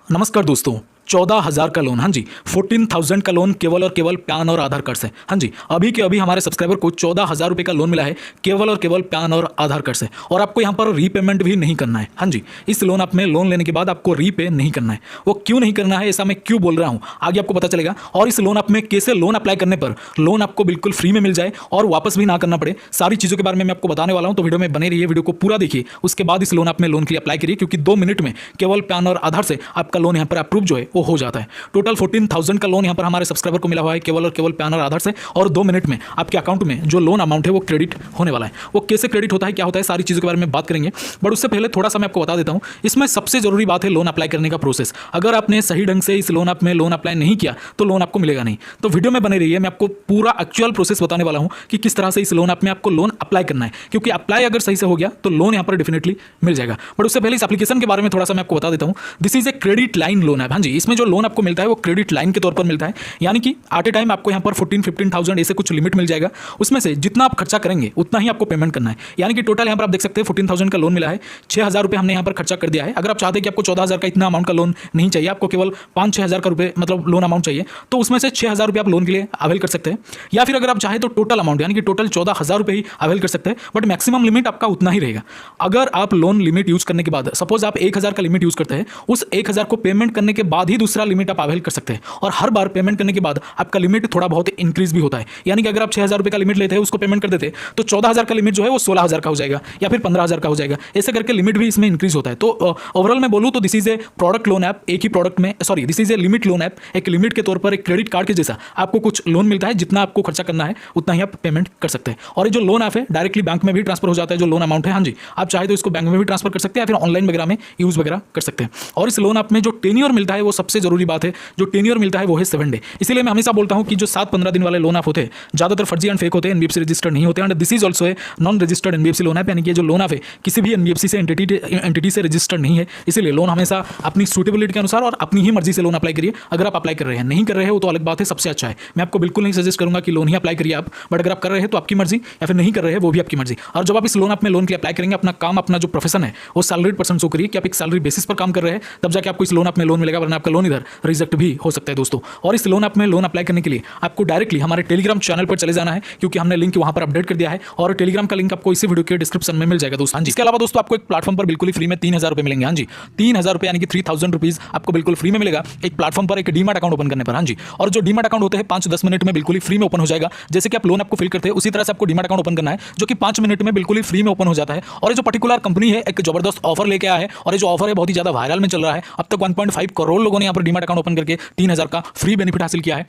नमस्कार दोस्तों। 14,000 का लोन, हाँ जी, 14,000 का लोन केवल और केवल पैन और आधार कार्ड से। हाँ जी, अभी के अभी हमारे सब्सक्राइबर को 14,000 रुपये का लोन मिला है केवल और केवल पैन और आधार कार्ड से। और आपको यहाँ पर रीपेमेंट भी नहीं करना है। हाँ जी, इस लोन आप में लोन लेने के बाद आपको रीपे नहीं करना है। वो क्यों नहीं करना है, ऐसा मैं क्यों बोल रहा हूँ, आगे आपको पता चलेगा। और इस लोन आप में कैसे लोन अप्लाई करने पर लोन आपको बिल्कुल फ्री में मिल जाए और वापस भी ना करना पड़े, सारी चीज़ों के बारे में मैं आपको बताने वाला हूँ। तो वीडियो में बने रहिए, वीडियो को पूरा देखिए, उसके बाद इस लोन आप में लोन के लिए अप्लाई करिए, क्योंकि 2 मिनट में केवल पैन और आधार से आपका लोन यहाँ पर अप्रूव जो है वो हो जाता है। टोटल 14,000 का लोन यहाँ पर हमारे सब्सक्राइबर को मिला हुआ है केवल और केवल पैन और आधार से। और 2 मिनट में आपके अकाउंट में जो लोन अमाउंट है वो क्रेडिट होने वाला है। वो कैसे क्रेडिट होता है, क्या होता है, सारी चीज़ों के बारे में बात करेंगे। बट उससे पहले थोड़ा सा मैं आपको बता देता हूँ, इसमें सबसे जरूरी बात है लोन अप्लाई करने का प्रोसेस। अगर आपने सही ढंग से इस लोन आप में लोन अप्लाई नहीं किया तो लोन आपको मिलेगा नहीं। तो वीडियो में बने रहिए, मैं आपको पूरा एक्चुअल प्रोसेस बताने वाला हूँ कि किस तरह से इस लोन आप में आपको लोन अप्लाई करना है, क्योंकि अप्लाई अगर सही से हो गया तो लोन यहाँ पर डेफिनेटली मिल जाएगा। बट उससे पहले इस एप्लीकेशन के बारे में थोड़ा सा मैं आपको बता देता हूँ। This is a credit line loan app. हाँ जी, इसमें जो लोन आपको मिलता है वो क्रेडिट लाइन के तौर पर मिलता है, यानी कि एट ए टाइम आपको यहाँ पर 14-15,000 ऐसे कुछ लिमिट मिल जाएगा। उसमें से जितना आप खर्चा करेंगे उतना ही आपको पेमेंट करना है। यानी कि टोटल यहाँ पर आप देख सकते हैं 14,000 का लोन मिला है, 6,000 रुपये हमने यहाँ पर खर्चा कर दिया है। अगर आप चाहते हैं कि आपको 14,000 का इतना अमाउंट का लोन नहीं चाहिए, आपको केवल 5-6 हज़ार का रुपये मतलब लोन अमाउंट चाहिए, तो उसमें से 6,000 रुपये आप लोन के लिए अवेल कर सकते हैं। या फिर अगर आप चाहें तो टोटल अमाउंट यानी कि टोटल 14,000 रुपये ही अवेल कर सकते हैं, बट मैक्सिमम लिमिट आपका उतना ही रहेगा। अगर आप लोन लिमिट यूज करने के बाद सपोज आप 1,000 का लिमिट यूज करते हैं, उस 1,000 को पेमेंट करने के बाद ही दूसरा लिमिट आप अवेल कर सकते हैं। और हर बार पेमेंट करने के बाद आपका लिमिट थोड़ा बहुत इंक्रीज भी होता है। यानी कि अगर आप 6,000 रुपये का लिमिट लेते हैं, उसको पेमेंट कर देते हैं, तो 14,000 का लिमिट जो है वो 16,000 का हो जाएगा या फिर 15,000 का हो जाएगा। ऐसे करके लिमिट भी इसमें इंक्रीज होता है। तो ओवरऑल मैं बोलूँ तो this is a product loan app, एक ही प्रोडक्ट में this is a limit loan app. एक लिमिट के तौर पर एक क्रेडिट कार्ड के जैसा आपको कुछ लोन मिलता है, जितना आपको खर्चा करना है उतना ही आप पेमेंट कर सकते हैं। और ये जो लोन ऐप है डायरेक्टली बैंक में भी ट्रांसफर हो जाता है, जो लोन अमाउंट है। हाँ जी, आप चाहे तो इसको बैंक में भी ट्रांसफर कर सकते हैं या फिर ऑनलाइन वगैरह में यूज वगैरह कर सकते हैं। और इस लोन ऐप में जो टेन्योर मिलता है वो सबसे जरूरी बात है, जो टेन्योर मिलता है वो है 7 डे। इसीलिए मैं हमेशा बोलता हूं कि जो 7-15 दिन वाले लोन ऐप होते हैं ज्यादातर फर्जी एंड फेक होते हैं, एनबीएफसी रजिस्टर्ड नहीं होते। And this is also a non registered NBFC loan app, यानी कि जो लोन ऐप है किसी भी एनबीएफसी से एंटिटी से रजिस्टर्ड नहीं है। इसीलिए लोन हमेशा अपनी सूटेबिलिटी के अनुसार और अपनी ही मर्जी से लोन अप्लाई करिए। अगर आप अप्लाई कर रहे हैं, नहीं कर रहे हैं वो तो अलग बात है, सबसे अच्छा है। मैं आपको बिल्कुल नहीं सजेस्ट करूंगा कि लोन ही अप्लाई करिए आप, बट अगर आप कर रहे हैं तो आपकी मर्जी, या फिर नहीं कर रहे हैं वो भी आपकी मर्जी। और जब आप इस लोन ऐप में लोन के लिए अप्लाई करेंगे, अपना काम, अपना जो प्रोफेशन है वो सैलरीड पर्सन शो करिए कि आप एक सैलरी बेसिस पर काम कर रहे हैं, तब जाके आपको इस लोन ऐप में लोन मिलेगा, वरना आपका लोन इधर रिजेक्ट भी हो सकता है दोस्तों। और इस लोन ऐप में लोन अप्लाई करने के लिए आपको डायरेक्टली हमारे टेलीग्राम चैनल पर चले जाना है, क्योंकि हमने लिंक वहां पर अपडेट कर दिया है। और टेलीग्राम का लिंक आपको इसी वीडियो के डिस्क्रिप्शन में मिल जाएगा दोस्तों। इसके अलावा दोस्तों आपको एक प्लेटफॉर्म पर बिल्कुल फ्री में 3,000 रुपये मिलेंगे। हाँ जी, 3,000 रुपये यानी कि 3,000 रुपीज आपको बिल्कुल फ्री में मिलेगा एक प्लेटफॉर्म पर, एक डीमैट अकाउंट ओपन करने पर। हाँ जी, और जो डीमैट अकाउंट होते हैं 5-10 मिनट में बिल्कुल फ्री में ओपन हो जाएगा। जैसे कि आप लोन आपको फिल करते हैं उसी तरह से आपको डीमैट अकाउंट ओपन करना है, जो कि 5 मिनट में बिल्कुल फ्री में ओपन हो जाता है। और ये जो पर्टिकुलर कंपनी है एक जबरदस्त ऑफर लेके आया है, और ये जो ऑफर है बहुत ही ज्यादा वायरल में चल रहा है। अब तक 1.5 करोड़ लोगों ने यहाँ पर डीमैट अकाउंट ओपन करके 3,000 का फ्री बेनिफिट हासिल किया है।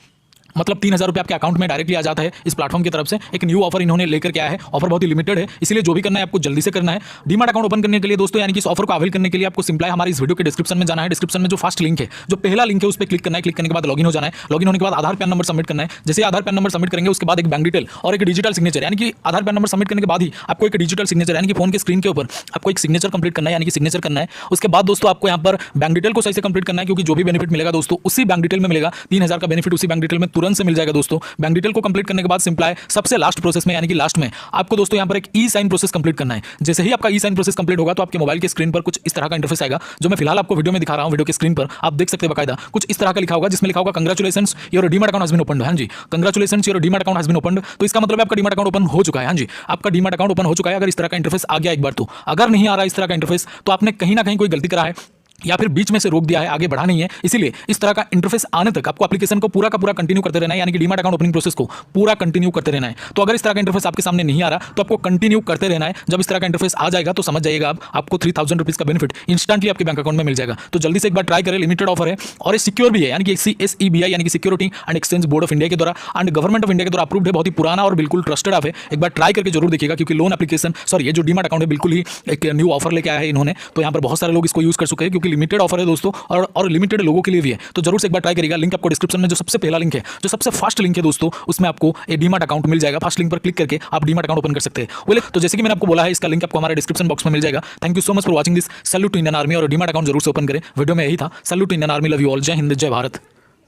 मतलब 3,000 रुपये आपके अकाउंट में डायरेक्टली आ जाता है इस प्लेटफॉर्म की तरफ से। एक न्यू ऑफर इन्होंने लेकर के आया है, ऑफर बहुत ही लिमिटेड है, इसलिए जो भी करना है आपको जल्दी से करना है। डीमैट अकाउंट ओपन करने के लिए दोस्तों, यानी कि इस ऑफर को अवेल करने के लिए आपको सिंपल हमारे इस वीडियो के डिस्क्रिप्शन में जाना है। डिस्क्रिप्शन में जो फर्स्ट लिंक है, जो पहला लिंक है, उस पर क्लिक करना है। क्लिक करने के बाद लॉगिन हो जाना है। लॉगिन होने के बाद आधार पैन नंबर सबमिट करना है। जैसे आधार पैन नंबर सबमिट करेंगे उसके बाद एक बैंक डिटेल और एक डिजिटल सिग्नेचर, यानी कि आधार पैन नंबर सबमिट करने के बाद ही आपको एक डिजिटल सिग्नेचर यानी कि फोन के स्क्रीन के ऊपर आपको एक सिग्नेचर कंप्लीट करना है, यानी कि सिग्नेचर करना है। उसके बाद दोस्तों आपको यहाँ पर बैंक डिटेल को सही से कंप्लीट करना है, क्योंकि जो भी बेनिफिट मिलेगा दोस्तों उसी बैंक डिटेल में मिलेगा। 3,000 का बेनिफिट उसी बैंक डिटेल में तुरंत से मिल जाएगा दोस्तों। बैंक डिटेल को कंप्लीट करने के बाद सिंपल है सबसे लास्ट प्रोसेस में, यानी कि लास्ट में आपको दोस्तों यहाँ पर एक ई साइन प्रोसेस कंप्लीट करना है। जैसे ही आपका ई साइन प्रोसेस कंप्लीट होगा तो आपके मोबाइल के स्क्रीन पर कुछ इस तरह का इंटरफेस आएगा, जो मैं फिलहाल आपको वीडियो में दिखा रहा हूं। वीडियो के स्क्रीन पर आप देख सकते हैं बकायदा कुछ इस तरह का लिखा होगा, जिसमें लिखा होगा congratulations your demat account has been opened. हाँ जी, congratulations your demat account has been opened. तो इसका मतलब आपका डीमैट अकाउंट ओपन हो चुका है। हाँ जी, आपका डीमैट अकाउंट ओपन हो चुका है। अगर इस तरह का इंटरफेस आ गया एक बार तो, अगर नहीं आ रहा इस तरह का इंटरफेस तो आपने कहीं ना कहीं कोई गलती करा है या फिर बीच में से रोक दिया है, आगे बढ़ा नहीं है। इसीलिए इस तरह का इंटरफेस आने तक आपको एप्लीकेशन को पूरा का पूरा कंटिन्यू करते रहना है, यानी कि डीमैट अकाउंट ओपनिंग प्रोसेस को पूरा कंटिन्यू करते रहना है। तो अगर इस तरह का इंटरफेस आपके सामने नहीं आ रहा तो आपको कंटिन्यू करते रहना है। जब इस तरह का इंटरफेस आ जाएगा तो समझ जाइएगा आपको 3,000 रुपीज का बेनिफिट इंस्टेंटली आपके बैंक अकाउंट में मिल जाएगा। तो जल्दी से एक बार ट्राई करें, लिमिटेड ऑफर है और ये सिक्योर भी है, यानी कि SEBI यानी कि security and exchange board of India के द्वारा एंड गवर्नमेंट ऑफ इंडिया के द्वारा अप्रूव्ड है। बहुत ही पुराना और बिल्कुल ट्रस्टेड ऐप है। एक बार ट्राई करके जरूर देखिएगा, क्योंकि लोन एप्लीकेशन ये जो डीमैट अकाउंट है बिल्कुल ही एक न्यू ऑफर लेके आया है इन्होंने। तो यहाँ पर बहुत सारे लोग इसको यूज कर चुके हैं, क्योंकि लिमिटेड ऑफर है दोस्तों और लिमिटेड लोगों के लिए भी है। तो जरूर से एक बार ट्राई करिएगा। लिंक आपको डिस्क्रिप्शन में जो सबसे पहला लिंक है, जो सबसे फर्स्ट लिंक है दोस्तों, उसमें आपको एक डीमैट अकाउंट मिल जाएगा। फर्स्ट लिंक पर क्लिक करके आप डीमैट अकाउंट ओपन कर सकते हैं। बोले तो जैसे कि मैंने आपको बोला है, इसका लिंक आपको हमारे डिस्क्रिप्शन बॉक्स में मिल जाएगा। Thank you so much for watching this. Salute to Indian army. और डीमैट अकाउंट जरूर से ओपन करें। वीडियो में यही था। Salute to Indian army. Love you all. जय हिंद, जय भारत।